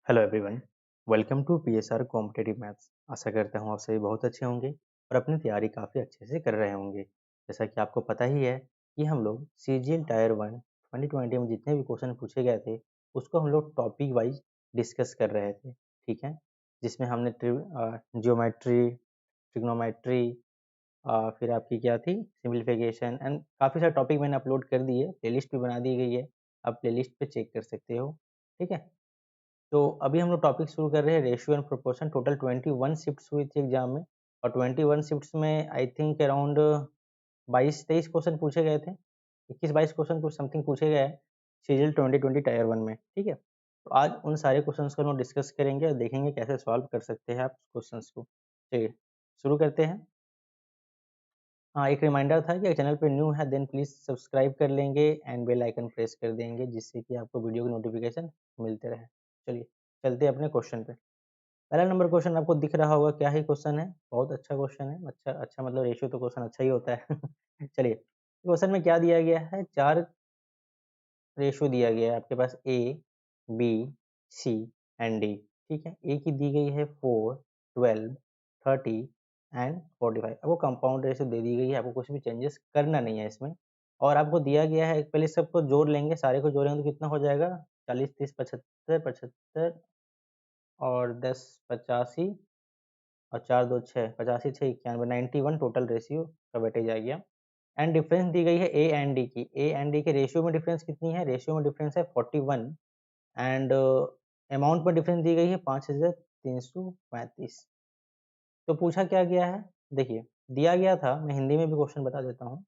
Hello everyone, welcome to PSR competitive maths. आशा करता हूँ आप सभी बहुत अच्छे होंगे और अपनी तैयारी काफ़ी अच्छे से कर रहे होंगे। जैसा कि आपको पता ही है कि हम लोग सीजीएल टायर 1 2020 में जितने भी क्वेश्चन पूछे गए थे उसको हम लोग टॉपिक वाइज डिस्कस कर रहे थे, ठीक है। जिसमें हमने जियोमेट्री, ट्रिग्नोमेट्री, फिर आपकी क्या थी सिम्प्लीफिकेशन एंड काफ़ी सारे टॉपिक मैंने अपलोड कर दिए, प्लेलिस्ट भी बना दी गई है। आप प्लेलिस्ट पे चेक कर सकते हो, ठीक है। तो अभी हम लोग टॉपिक शुरू कर रहे हैं ratio and proportion. Total 21 shifts हुई थी एग्जाम में और 21 शिफ्ट्स में आई थिंक अराउंड 22-23 क्वेश्चन पूछे गए थे। 21-22 क्वेश्चन कुछ समथिंग पूछे गए हैं सीजीएल 2020 टायर 1 में, ठीक है। तो आज उन सारे क्वेश्चंस को हम लोग डिस्कस करेंगे और देखेंगे कैसे सॉल्व कर सकते हैं आप क्वेश्चंस को। चलिए शुरू करते हैं। हाँ, एक रिमाइंडर था कि अगर चैनल पे न्यू है देन प्लीज़ सब्सक्राइब कर लेंगे एंड बेल आइकन प्रेस कर देंगे जिससे कि आपको वीडियो की नोटिफिकेशन मिलते रहे। चलिए चलते हैं अपने क्वेश्चन पे। पहला नंबर क्वेश्चन आपको दिख रहा होगा, क्या ही क्वेश्चन है, बहुत अच्छा क्वेश्चन है। अच्छा अच्छा मतलब रेशियो तो क्वेश्चन अच्छा ही होता है। चलिए क्वेश्चन में क्या दिया गया है, चार रेशियो दिया गया है आपके पास ए, बी, सी एंड डी, ठीक है। ए की दी गई है 4, 12, 30 एंड 45। आपको कंपाउंड रेशियो दे दी गई है, आपको कुछ भी चेंजेस करना नहीं है इसमें। और आपको दिया गया है, पहले सबको जोड़ लेंगे, सारे को जोड़ेंगे तो कितना हो जाएगा, 40, 30, 75, 75 और 10 85 और 4 2 6, 85 6 91, 91 टोटल रेशियो का वेटेज आ गया। एंड डिफरेंस दी गई है ए एंड डी की। ए एंड डी के रेशियो में डिफरेंस कितनी है, रेशियो में डिफरेंस है 41 एंड अमाउंट में डिफरेंस दी गई है 5335। तो पूछा क्या गया है, देखिए दिया गया था, मैं हिंदी में भी क्वेश्चन बता देता हूँ।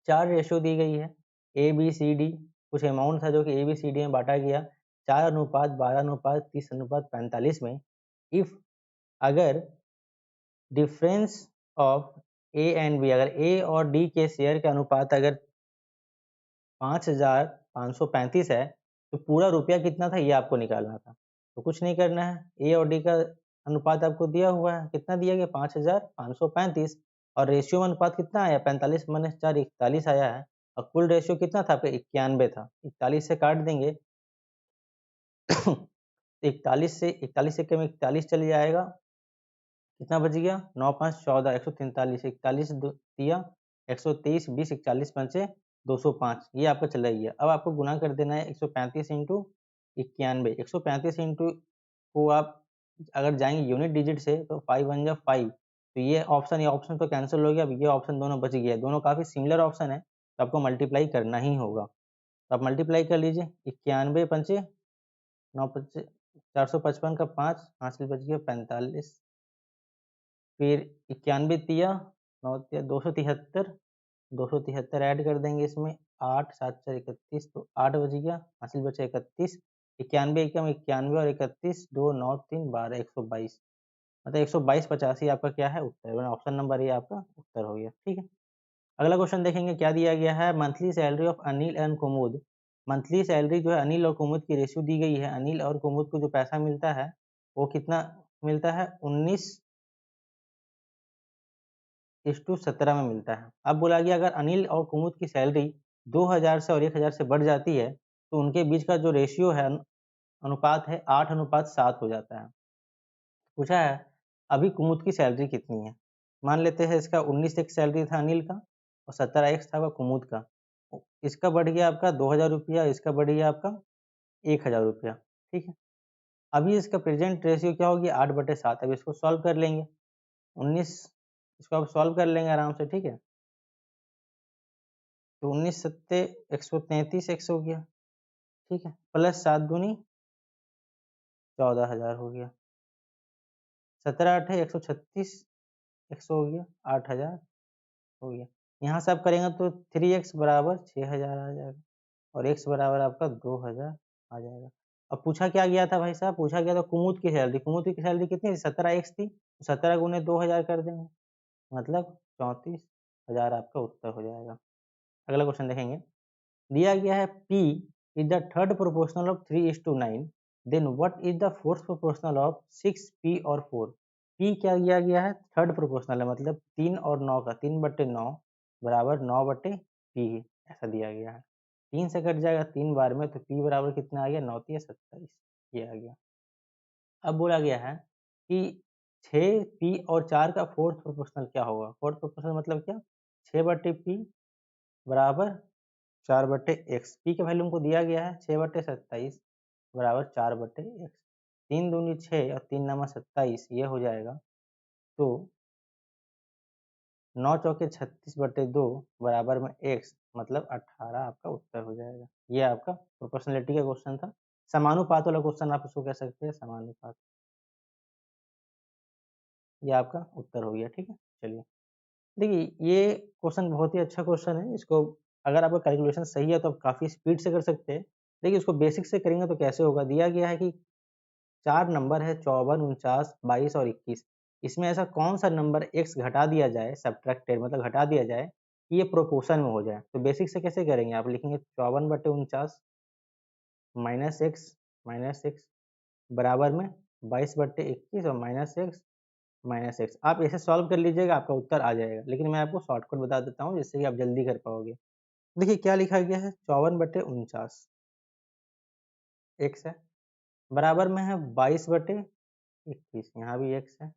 चार रेशियो दी गई है ए बी सी डी, कुछ अमाउंट था जो कि ए बी सी डी में बांटा गया 4:12:30:45 में। इफ अगर difference of A and B, अगर ए और डी के शेयर का अनुपात अगर 5535 है तो पूरा रुपया कितना था ये आपको निकालना था। तो कुछ नहीं करना है, ए और डी का अनुपात आपको दिया हुआ है, कितना दिया गया 5535 और रेशियो में अनुपात कितना आया 45 माइनस 4 41 आया है। और कुल रेशियो कितना था आपका 91 था, 41 से काट देंगे। 41 से कम 41 चले जाएगा, कितना बच गया 9 5 14 143, 41 दिया 123, 20 41 पंचे 205, ये आपका चला गया। अब आपको गुना कर देना है 135 इंटू 91। 135 इंटू को आप अगर जाएंगे यूनिट डिजिट से तो 5 1 जा 5, तो ये ऑप्शन तो कैंसिल हो गया। अब ये ऑप्शन दोनों बच गया, दोनों काफ़ी सिमिलर ऑप्शन है तो आपको मल्टीप्लाई करना ही होगा। तो आप मल्टीप्लाई कर लीजिए, 91 पंचे 9 पंचे 455 का 5 हासिल बच गया 45, फिर 91 तिया 9 तिया 273, 273 ऐड कर देंगे इसमें, 8 7 4 31, तो 8 बच गया, हासिल बचा 31। 91 एकम 91 और 31 2 9 3 12 122, मतलब 122 85 आपका क्या है उत्तर, ऑप्शन नंबर ये आपका उत्तर हो गया, ठीक है। अगला क्वेश्चन देखेंगे क्या दिया गया है, monthly salary of Anil and Kumud. Monthly salary जो है अनिल और कुमुद की रेशियो दी गई है। अनिल और कुमुद को जो पैसा मिलता है वो कितना मिलता है, 19:17 में मिलता है। अब बोला गया अगर अनिल और कुमुद की सैलरी 2000 से और 1000 से बढ़ जाती है तो उनके बीच का जो रेशियो है, अनुपात है 8:7 हो जाता है। पूछा है अभी कुमुद की सैलरी कितनी है। मान लेते हैं इसका 19 सैलरी था अनिल का और 17 था कुमुद का। इसका बढ़ गया आपका 2000 रुपया, इसका बढ़ गया आपका 1000 रुपया, ठीक है। अभी इसका प्रेजेंट रेशियो क्या होगी 8/7। अब इसको सॉल्व कर लेंगे, 19 इसको आप सॉल्व कर लेंगे आराम से, ठीक है। तो 19 सत्ते 133 एक्स हो गया, ठीक है, प्लस 7 दूनी 14,000 हो गया, 17 आठे 136 एक्स हो गया 8,000 हो गया। यहाँ से आप करेंगे तो 3x बराबर 6,000 आ जाएगा और x बराबर आपका 2,000 आ जाएगा। अब पूछा क्या गया था भाई साहब, पूछा गया था कुमुद की सैलरी। कुमुद की सैलरी कितनी थी, 17x थी, 17 गुने 2,000 कर देंगे, मतलब 34,000 आपका उत्तर हो जाएगा। अगला क्वेश्चन देखेंगे, दिया गया है P is the third proportional of 3:9, then what is the fourth proportional of 6P और 4। P क्या दिया गया है, थर्ड प्रोपोर्शनल है, मतलब 3 और 9 का 3/9 बराबर 9/P ऐसा दिया गया है। 3 से कट जाएगा 3 बार में तो P बराबर कितना आ गया 9 3 27। ये आ गया। अब बोला गया है कि 6 पी और 4 का फोर्थ प्रोपोर्शनल क्या होगा? फोर्थ प्रोपोर्शनल मतलब क्या? 6 बटे पी बराबर 4 बटे एक्स। पी का वैल्यू हमको दिया गया है 6 बटे 27 बराबर 4 बटे एक्स। 3 दूनी 6 और 3 नवा 27 ये हो जाएगा। तो 9 चौके 36 बटे 2 बराबर में एक्स मतलब 18 आपका उत्तर हो जाएगा। ये आपका प्रोपोर्शनलिटी का क्वेश्चन था। समानुपात वाला क्वेश्चन आप इसको कह सकते हैं, समानुपात। ये आपका उत्तर हो गया, ठीक है। चलिए, देखिए ये क्वेश्चन बहुत ही अच्छा क्वेश्चन है। इसको अगर आपका कैलकुलेशन सही है तो आप काफ़ी स्पीड से कर सकते हैं। देखिए इसको बेसिक से करेंगे तो कैसे होगा? दिया गया है कि 4 नंबर है 54, 49, 22 और 21। इसमें ऐसा कौन-सा नंबर x घटा दिया जाए, सब्ट्रैक्टेड मतलब घटा दिया जाए कि ये प्रोपोर्शन में हो जाए। तो बेसिक से कैसे करेंगे? आप लिखेंगे 54/49 माइनस x बराबर में 22/21 और माइनस एक्स। आप ऐसे सॉल्व कर लीजिएगा, आपका उत्तर आ जाएगा। लेकिन मैं आपको शॉर्टकट बता देता हूँ जिससे कि आप जल्दी कर पाओगे। देखिए क्या लिखा गया है? 54/49 x है, बराबर में है 22/21, यहाँ भी x है।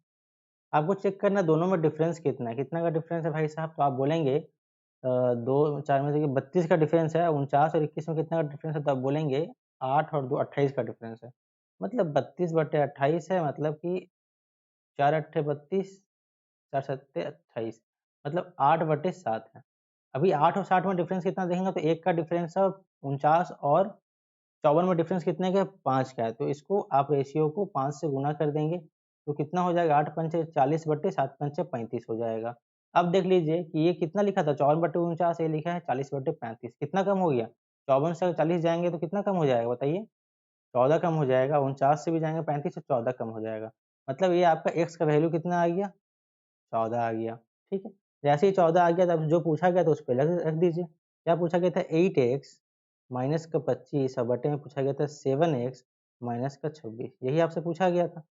आपको चेक करना है दोनों में डिफरेंस कितना है। कितना का डिफरेंस है भाई साहब? तो आप बोलेंगे 2 4 में देखिए 32 का डिफरेंस है, 49 और 21 में कितना का डिफरेंस है? तो आप बोलेंगे 8 और 2 28 का डिफरेंस है। मतलब 32/28 है, मतलब कि 4 अट्ठे 32, 4 सत्ते 28, मतलब 8/7 है। अभी 8 और 60 में डिफरेंस कितना देखेंगे तो 1 का डिफरेंस है, 49 और 54 में डिफरेंस कितने का है? 5 का है। तो इसको आप रेशियो को 5 से गुना कर देंगे तो कितना हो जाएगा? 8 पंचे 40 बटे 7 पंचे 35 हो जाएगा। अब देख लीजिए कि ये कितना लिखा था? 54/49, ये लिखा है 40/35। कितना कम हो गया? 54 से 40 जाएँगे तो कितना कम हो जाएगा बताइए? 14 कम हो जाएगा। 49 से भी जाएँगे 35 से 14 कम हो जाएगा। मतलब ये आपका x का वैल्यू कितना आ गया? 14 आ गया, ठीक है। जैसे ही 14 आ गया तब जो पूछा गया था उस पे रख दीजिए। क्या पूछा गया था? 8x माइनस का 25 और बटे में पूछा गया था 7x माइनस का 26, यही आपसे पूछा गया था।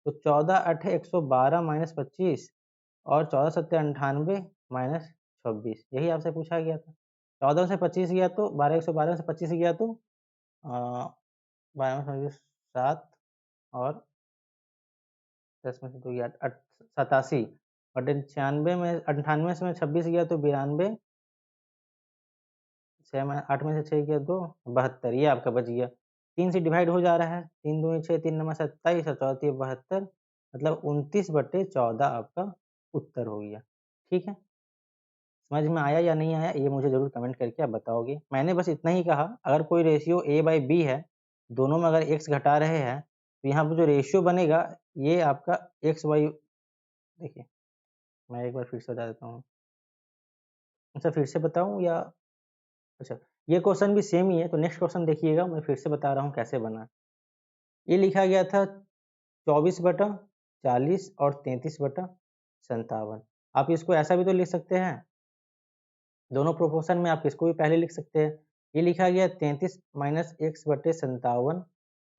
तो 14 अठे 112 माइनस 25 और 14 सत्ते 98 माइनस 26, यही आपसे पूछा गया था। 14 से 25 गया तो 112 से 25 गया तो 12 में 7 और 10 में से 2 गया 87 बटे 96 में 98 से में 26 गया तो 92, 6 में 8 में से 6 गया तो 72, ये आपका बच गया। 3 से डिवाइड हो जा रहा है, 3 दूनी 6, 3 नवा 27 और 4 तिया 72, मतलब 29/14 आपका उत्तर हो गया। ठीक है? समझ में आया या नहीं आया ये मुझे ज़रूर कमेंट करके आप बताओगे। मैंने बस इतना ही कहा, अगर कोई रेशियो A/B है, दोनों में अगर x घटा रहे हैं, तो यहाँ पे जो रेशियो बनेगा ये आपका XY, देखिए मैं एक बार फिर से बता देता हूँ। अच्छा फिर से बताऊँ या अच्छा, ये क्वेश्चन भी सेम ही है, तो नेक्स्ट क्वेश्चन देखिएगा, मैं फिर से बता रहा हूँ कैसे बना। ये लिखा गया था 24/40 और 33/57। आप इसको ऐसा भी तो लिख सकते हैं, दोनों प्रोपोर्शन में आप इसको भी पहले लिख सकते हैं। ये लिखा गया 33 माइनस एक्स बटे 57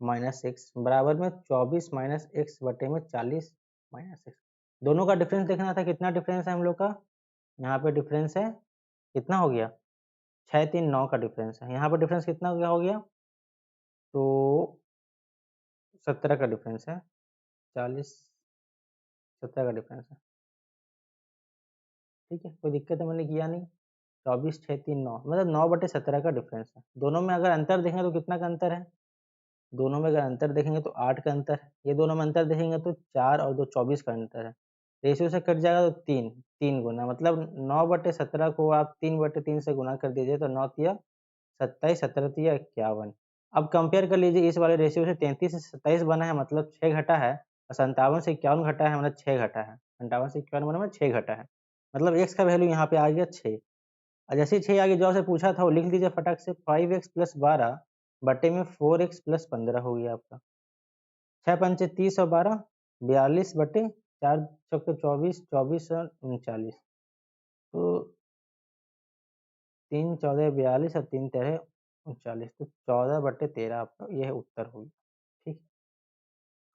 माइनस एक्स बराबर में 24 माइनस एक्स बटे में 40 माइनस एक्स। दोनों का डिफरेंस देखना था, कितना डिफरेंस है हम लोग का? यहाँ पे डिफरेंस है, कितना हो गया? 6 3 9 का डिफरेंस है। यहाँ पर डिफरेंस कितना हो गया? तो 17 का डिफरेंस है। 40 17 का डिफरेंस है। ठीक है, कोई दिक्कत है मैंने किया नहीं। 24 6 3 9 मतलब 9/17 का डिफरेंस है। दोनों में अगर अंतर देखें तो कितना का अंतर है? दोनों में अगर अंतर देखेंगे तो 8 का अंतर है। ये दोनों में अंतर देखेंगे तो 4 और 2 24 का अंतर है। रेशियो से कट जाएगा तो 3, 3 गुना मतलब 9/17 को आप 3/3 से गुना कर दीजिए तो 9 तिया 27, 17 तिया 51। अब कंपेयर कर लीजिए, इस वाले रेशियो से 33 से 27 बना है मतलब 6 घटा है, और 57 से 51 घटा है मतलब 6 घटा है। 57 से 51 बना मतलब 6 घटा है। मतलब x का वैल्यू यहाँ पे आ गया 6। और जैसे ही 6 आ गया, जो आपसे पूछा था वो लिख दीजिए फटाक से, 5x + 12 बटे में 4x + 15 हो गया आपका। 6 पंचे 30 और 12 42 बटे 4 चौके 24, 24 और 39। तो 3 14 42 और 3 13 39, तो 14/13 आपका यह उत्तर होगी। ठीक,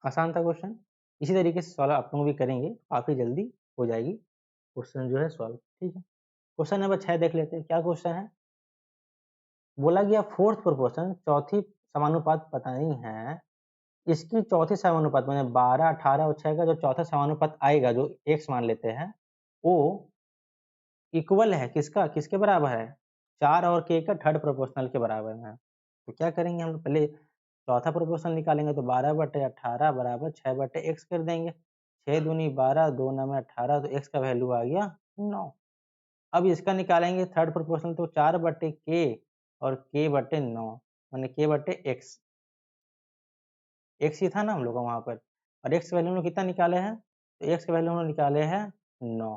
आसान था क्वेश्चन। इसी तरीके से सॉल्व आप लोग भी करेंगे, काफ़ी जल्दी हो जाएगी क्वेश्चन जो है सॉल्व। ठीक है, क्वेश्चन नंबर 6 देख लेते हैं, क्या क्वेश्चन है? बोला गया फोर्थ प्रोपोर्शन, चौथी समानुपात पता नहीं है, इसकी चौथी समानुपात मैंने 12, 18 और 6 का जो चौथा समानुपात आएगा, जो x मान लेते हैं, वो इक्वल है किसका, किसके बराबर है, 4 और k का थर्ड प्रोपोर्शनल के बराबर है। तो क्या करेंगे हम लोग, पहले चौथा प्रोपोर्शनल निकालेंगे, तो 12/18 बराबर 6/x कर देंगे। 6 दूनी 12, 2 9 18, तो x का वैल्यू आ गया 9। अब इसका निकालेंगे थर्ड प्रोपोर्शनल, तो 4/k और k/9 माने k/x, x ही था ना हम लोग का वहाँ पर, और x का वैल्यू हम लोग कितना निकाले हैं, तो x का वैल्यू हम लोग निकाले हैं 9।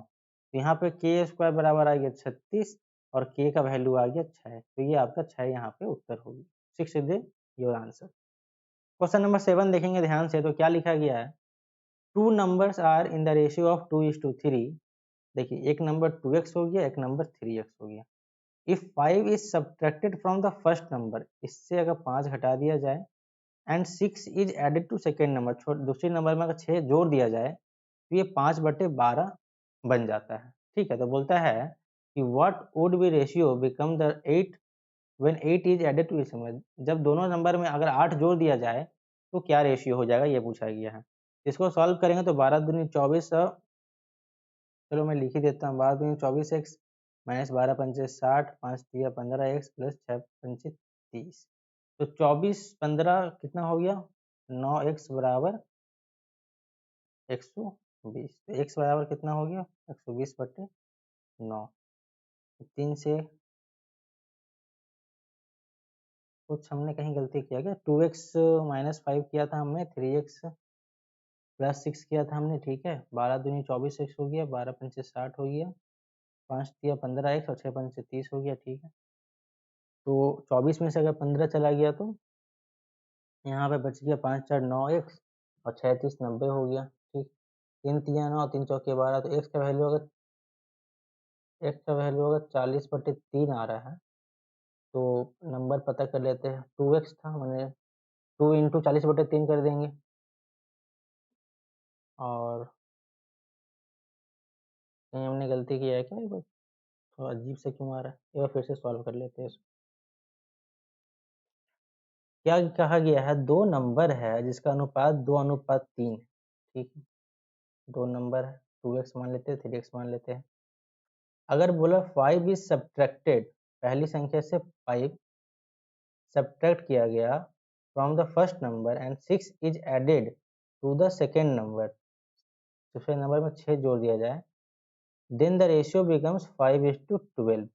तो यहाँ पे k स्क्वायर बराबर आ गया 36 और k का वैल्यू आ गया 6, तो ये आपका 6 यहाँ पे उत्तर होगी। 6 is the your answer. Question number 7 देखेंगे ध्यान से, तो क्या लिखा गया है, two numbers are in the ratio of 2:3। देखिए एक नंबर 2x हो गया, एक नंबर 3x हो गया। If 5 is subtracted from the first number, इससे अगर 5 घटा दिया जाए, and 6 is added to second number, दूसरे नंबर में अगर 6 जोड़ दिया जाए, तो ये 5/12 बन जाता है। ठीक है, तो बोलता है कि what would be ratio become the 8 when 8 is added to इस नंबर, जब दोनों नंबर में अगर 8 जोड़ दिया जाए तो क्या रेशियो हो जाएगा, ये पूछा गया है। इसको सॉल्व करेंगे तो 12 दूनी 24, चलो मैं लिख ही देता हूँ, 12 दूनी 24x माइनस 12 पंचे 60, 5 तिया 15x प्लस 6 पंचे 30, तो 24 15 कितना हो गया, 9x बराबर 120, तो x बराबर कितना हो गया, 120/9। 3 से कुछ हमने कहीं गलती किया क्या, 2x माइनस 5 किया था हमने, 3x प्लस 6 किया था हमने, ठीक है। 12 दूनी 24x हो गया, 12 पंचे 60 हो गया, 5 तिया 15x और 6 पंचे 30 हो गया, ठीक है। तो 24 में से अगर 15 चला गया तो यहाँ पे बच गया 5 4 9x और 6 30 90 हो गया, ठीक। 3 तिया 9, 3 चौके 12, तो x का वैल्यू अगर 40/3 आ रहा है, तो नंबर पता कर लेते हैं, 2x था, मैंने 2 इंटू 40/3 कर देंगे, और कहीं हमने गलती किया है क्या, ये थोड़ा अजीब से क्यों आ रहा है, एक बार फिर से सॉल्व कर लेते हैं इसको। क्या कहा गया है, दो नंबर है जिसका अनुपात 2:3 है, ठीक है। दो नंबर है, 2x मान लेते हैं, 3x मान लेते हैं। अगर बोला 5 इज सब्ट्रैक्टेड, पहली संख्या से 5 सब्ट्रैक्ट किया गया from the first number, and 6 is added to the second number, दूसरे नंबर में 6 जोड़ दिया जाए, देन द रेशियो बिकम्स 5:12।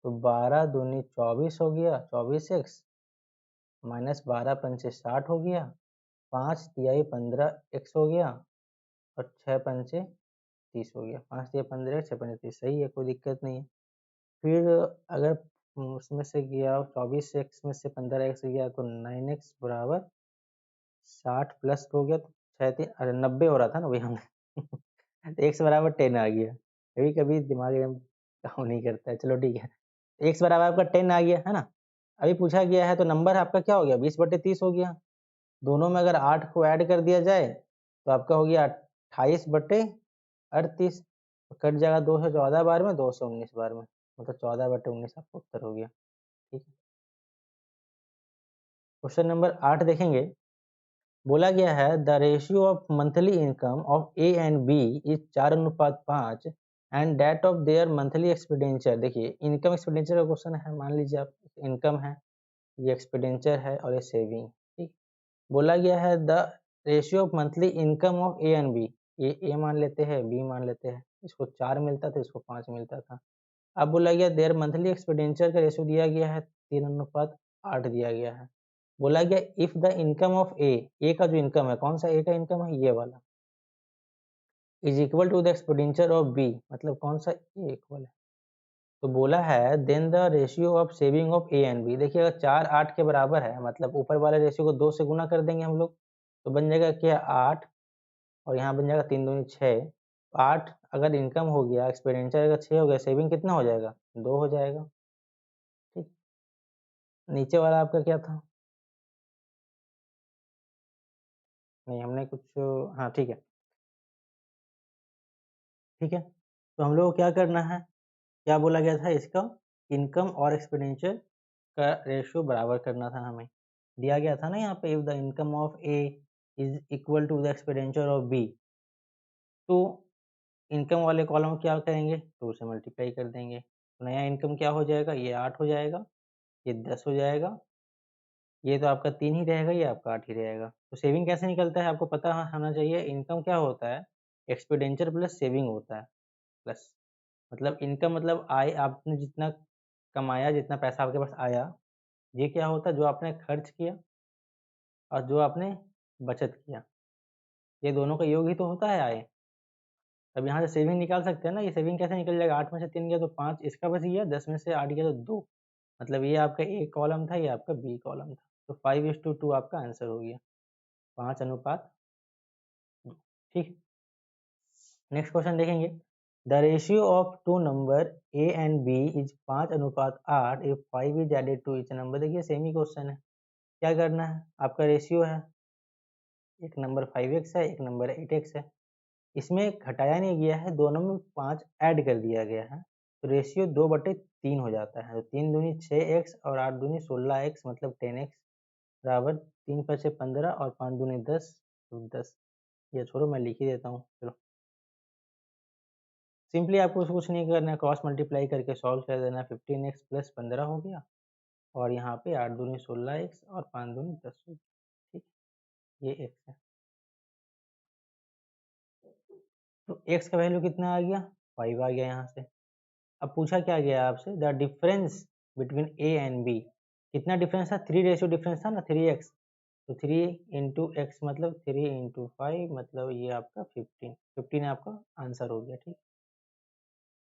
तो 12 दूनी 24 हो गया, 24x माइनस 12 पंचे 60 हो गया, 5 तिहाई 15x हो गया, और 6 पंचे 30 हो गया। 5 तिहाई 15, 6 पंचे 30, सही है, कोई दिक्कत नहीं है। फिर अगर उसमें से गया 24x में से 15x गया, तो 9x बराबर 60 प्लस हो गया, तो 6 3 अरे 90 हो रहा था ना वही हमने तो x बराबर 10 आ गया। कभी कभी दिमाग एकदम काम नहीं करता है, चलो ठीक है। x बराबर आपका 10 आ गया है ना। अभी पूछा गया है तो नंबर आपका क्या हो गया, 20/30 हो गया। दोनों में अगर 8 को ऐड कर दिया जाए तो आपका हो गया 28/38, तो कट जाएगा 214 बार में, 219 बार में, मतलब 14/19 आपका उत्तर हो गया, ठीक है। क्वेश्चन नंबर 8 देखेंगे, बोला गया है the ratio of monthly income of A and B is 4:5 and that of their monthly expenditure. देखिए इनकम एक्सपेंडिचर का क्वेश्चन है, मान लीजिए आप इनकम है, ये एक्सपेंडिचर है और ये सेविंग, ठीक। बोला गया है the ratio of monthly income of A and B, ये ए मान लेते हैं, बी मान लेते हैं, इसको 4 मिलता था, इसको 5 मिलता था। अब बोला गया देयर मंथली एक्सपेंडिचर का रेशियो दिया गया है 3:8 दिया गया है। बोला गया इफ द इनकम ऑफ ए का जो इनकम है, कौन सा ए का इनकम है, ये वाला, is equal to the expenditure of B, मतलब कौन सा ए इक्वल है। तो बोला है then the ratio of saving of A and B. देखिए अगर 4 8 के बराबर है, मतलब ऊपर वाले रेशियो को 2 से गुना कर देंगे हम लोग, तो बन जाएगा क्या 8, और यहाँ बन जाएगा 3 दूनी 6। 8 अगर इनकम हो गया, एक्सपेंडिचर अगर 6 हो गया, सेविंग कितना हो जाएगा, 2 हो जाएगा, ठीक। नीचे वाला आपका क्या था, नहीं हमने कुछ, हाँ ठीक है, ठीक है। तो हम लोग को क्या करना है, क्या बोला गया था, इसका इनकम और एक्सपेंडिचर का रेशियो बराबर करना था हमें। दिया गया था ना यहाँ पे, if the income of A is equal to the expenditure of B, तो इनकम वाले कॉलम क्या करेंगे, तो उसे मल्टीप्लाई कर देंगे। तो नया इनकम क्या हो जाएगा, ये 8 हो जाएगा, ये 10 हो जाएगा, ये तो आपका 3 ही रहेगा, ये आपका 8 ही रहेगा। तो सेविंग कैसे निकलता है आपको पता होना चाहिए। इनकम क्या होता है, एक्सपेंडिचर प्लस सेविंग होता है। प्लस मतलब इनकम मतलब आय, आपने जितना कमाया, जितना पैसा आपके पास आया, ये क्या होता है, जो आपने खर्च किया और जो आपने बचत किया, ये दोनों का योग ही तो होता है आय। अब यहाँ से सेविंग निकाल सकते हैं ना, ये सेविंग कैसे निकल जाएगा, 8 में से 3 गया तो 5 इसका बच गया, 10 में से 8 गया तो 2, मतलब ये आपका ए कॉलम था, ये आपका बी कॉलम था। तो 5:2 आपका आंसर हो गया, 5:2। ठीक, नेक्स्ट क्वेश्चन देखेंगे। The ratio of two number A and B is 5:8 if 5 is added to each number. देखिए सेम ही क्वेश्चन है, क्या करना है, आपका रेशियो है, एक नंबर 5x है, एक नंबर 8x है, इसमें घटाया नहीं गया है, दोनों में 5 ऐड कर दिया गया है, तो रेशियो 2/3 हो जाता है। तो 3 दूनी 6x और 8 दूनी 16x मतलब 10x बराबर 3 5 15 और 5 दूनी 10, तो 10। ये छोड़ो मैं लिख ही देता हूँ, चलो सिंपली आपको कुछ नहीं करना है, क्रॉस मल्टीप्लाई करके सॉल्व कर देना है। 15x प्लस 15 हो गया और यहाँ पे 8 दूनी 16x और 5 दूनी 10 हो गया। ठीक, ये x है। तो x का वैल्यू कितना आ गया, 5 आ गया यहाँ से। अब पूछा क्या गया आपसे, the difference between A and B, कितना डिफरेंस था, 3 रेशियो डिफरेंस था ना, 3x, तो 3 इंटू एक्स मतलब 3 इंटू 5 मतलब ये आपका 15, 15 आपका आंसर हो गया। ठीक,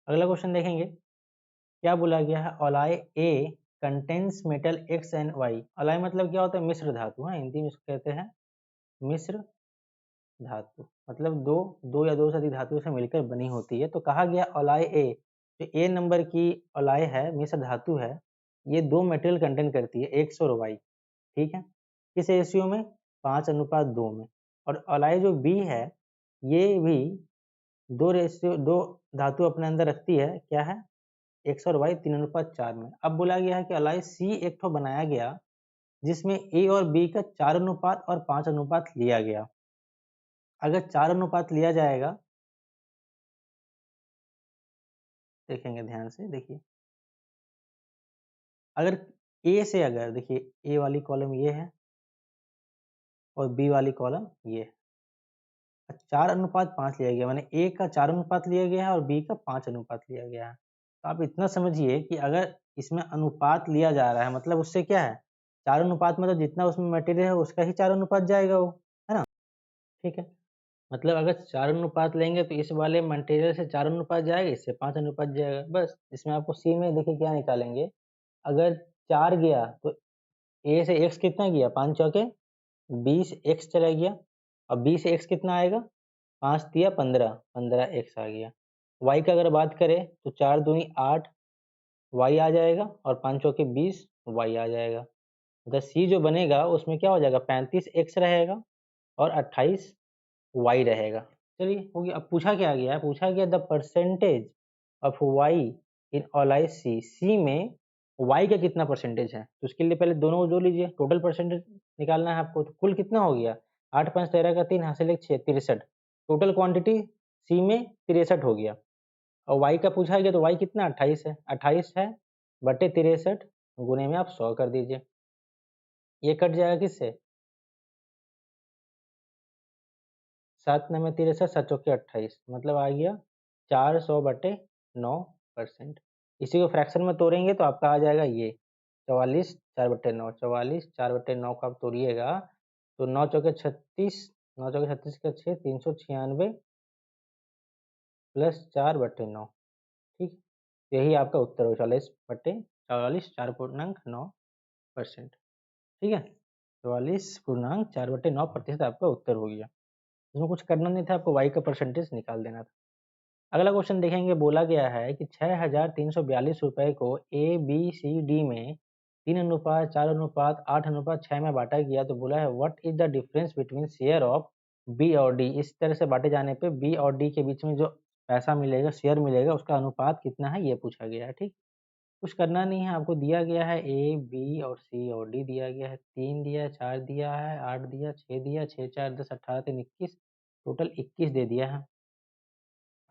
अगला क्वेश्चन देखेंगे, क्या बोला गया है, alloy A contains metal X and Y. Alloy मतलब क्या होता है, मिश्र धातु, हाँ हिंदी में इसको कहते हैं मिश्र धातु, मतलब दो दो या दो से अधिक धातुओं से मिलकर बनी होती है। तो कहा गया अलाय ए, जो ए नंबर की अलाय है, मिश्र धातु है, ये दो मटेरियल कंटेन करती है, एक्स और वाई। ठीक है, किस रेशियो में, 5:2 में। और अलाय जो बी है, ये भी दो धातु अपने अंदर रखती है, क्या है, एक्स और वाई 3:4 में। अब बोला गया है कि अलाय सी एक ठो बनाया गया जिसमें ए और बी का 4 अनुपात और 5 अनुपात लिया गया। अगर 4 अनुपात लिया जाएगा, देखेंगे ध्यान से, देखिए अगर ए से, अगर देखिए ए वाली कॉलम ये है और बी वाली कॉलम ये है, 4:5 लिया गया, माने ए का 4 अनुपात लिया गया है और बी का 5 अनुपात लिया गया है। तो आप इतना समझिए कि अगर इसमें अनुपात लिया जा रहा है, मतलब उससे क्या है, 4 अनुपात मतलब जितना उसमें मटेरियल है उसका ही 4 अनुपात जाएगा वो, है ना। ठीक है, मतलब अगर 4 अनुपात लेंगे तो इस वाले मटेरियल से 4 अनुपात जाएगा, इससे 5 अनुपात जाएगा। बस इसमें आपको सी में देखिए क्या निकालेंगे, अगर 4 गया तो ए से एक्स कितना गया, 5 चौके 20 एक्स चला गया, और बी से एक्स कितना आएगा, 5 तिया 15, 15 एक्स आ गया। वाई का अगर बात करें तो 4 दूनी 8 वाई आ जाएगा और 5 चौके 20 वाई आ जाएगा। मतलब सी जो बनेगा उसमें क्या हो जाएगा, 35 एक्स रहेगा और 28 वाई रहेगा। चलिए हो गया। अब पूछा क्या गया है, पूछा गया द परसेंटेज ऑफ वाई इन ऑलाई सी, सी में वाई का कितना परसेंटेज है। तो उसके लिए पहले दोनों को जोड़ लीजिए, टोटल परसेंटेज निकालना है आपको। तो कुल कितना हो गया, 8 5 13 का 3 हासिल 1 6 63, टोटल क्वांटिटी सी में 63 हो गया। और वाई का पूछा गया तो वाई कितना 28 है, 28 है बटे 63 गुने में आप 100 कर दीजिए, ये कट जाएगा किससे, 7 9 में 63, 7 चौके 28, मतलब आ गया 400/9%। इसी को फ्रैक्शन में तोड़ेंगे तो आपका आ जाएगा ये 44 4/9, 44 4/9 को आप तोड़िएगा तो 9 चौके 36, 9 चौके 36 का 6 396 प्लस 4/9। ठीक, यही आपका उत्तर हो 44/44 ठीक है, 44.4/9% आपका उत्तर हो गया। इसमें कुछ करना नहीं था, आपको वाई का परसेंटेज निकाल देना था। अगला क्वेश्चन देखेंगे, बोला गया है कि 6,342 रुपए को ए बी सी डी में 3:4, 4:8, 8:6 में बांटा गया। तो बोला है what is the difference between share of B और डी। इस तरह से बांटे जाने पे बी और डी के बीच में जो पैसा मिलेगा, शेयर मिलेगा, उसका अनुपात कितना है, ये पूछा गया है। ठीक, कुछ करना नहीं है, आपको दिया गया है ए, बी और सी और डी दिया गया है, 3 दिया है, 4 दिया है, 8 दिया, 6 दिया, 6, 4, 10, 18, 3, 21, टोटल 21 दे दिया है।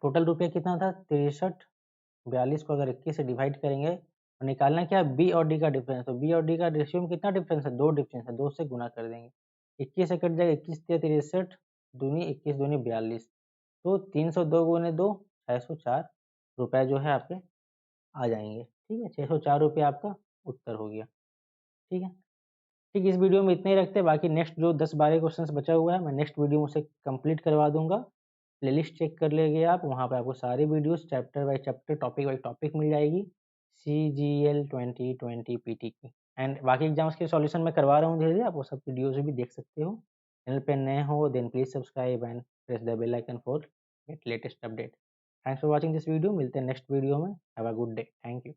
टोटल रुपया कितना था 63, 42 को अगर 21 से डिवाइड करेंगे और निकालना क्या है बी और डी का डिफरेंस, तो बी और डी का रेशियो में कितना डिफरेंस है, 2 डिफरेंस है, 2 से गुना कर देंगे। 21 से कट जाएगा, 21 तिया 63, दूनी 21 दूनी 42, तो 302 गुने 2 604 रुपये जो है आपके आ जाएंगे। ठीक है, 604 रुपये आपका उत्तर हो गया। ठीक है, ठीक, इस वीडियो में इतना ही रखते हैं, बाकी नेक्स्ट जो 10-12 क्वेश्चंस बचा हुआ है मैं नेक्स्ट वीडियो में उसे कंप्लीट करवा दूंगा। प्लेलिस्ट चेक कर लेंगे आप, वहाँ पे आपको सारी videos chapter by chapter topic by topic मिल जाएगी CGL 2020 PT की। एंड बाकी एग्जाम्स के सॉल्यूशन मैं करवा रहा हूँ धीरे धीरे, आप वो सब वीडियोज भी देख सकते हो। चैनल पे नए हो then please subscribe and press the bell icon for get latest update. Thanks for watching this video, मिलते हैं नेक्स्ट वीडियो में। Have a good day, thank you.